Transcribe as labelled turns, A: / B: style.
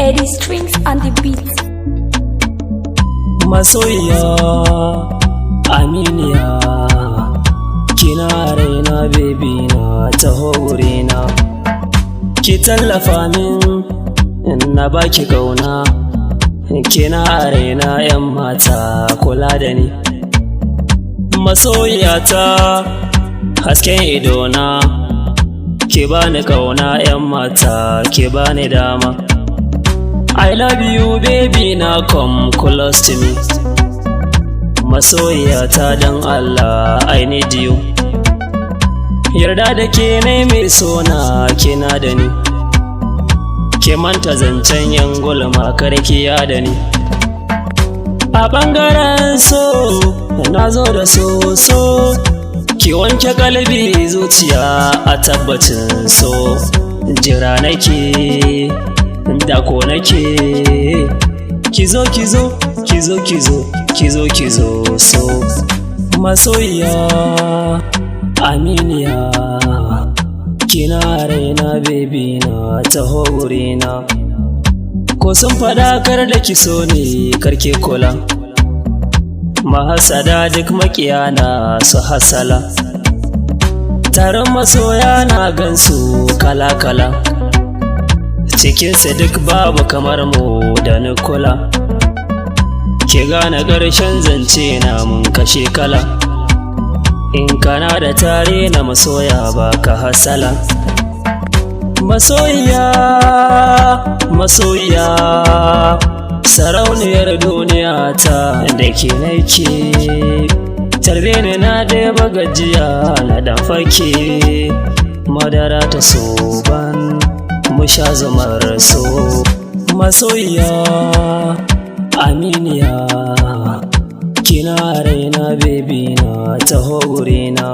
A: Eddie Strings and the beat.
B: Masoyiya, aminiya, kina raina baby na taho wurina. Ki tallafa min na baki kauna, kina raina yan mata kula da ni. Masoyiyata, hasken idona, ki bani kauna yan mata, ki bani dama. I love you baby, now come close to me. Masoyiyata dan Allah, I need you. Yarda da ke nai mai sona kina da ni. Ke manta zancen yan gulma karkiya da ni. A ɓangaren so, na zo da so. Ki wanke kalbi zuciya a tabbacin so. Jira nake, dako nake. Kizo so. Masoyiya, aminiya, kina raina baby na taho wurina. Ko sun fada kar da ki so ne karke kula. Mahasada duk makiyana su hasala. Taron masoya na gansu kala-kala. Cikinsu duk babu kamar mu da ni kula. Ki gane ƙarshen zance na mun kashe kala. In kana da tare na masoya ba ka hasala. Masoyiya, sarauniyar duniya ta da ke nake. Tarbe ni na deba gajiya na dan fake. Madara ta so ban mu sha zumar so. Masoyiya, aminiya, kina raina baby na taho wurina.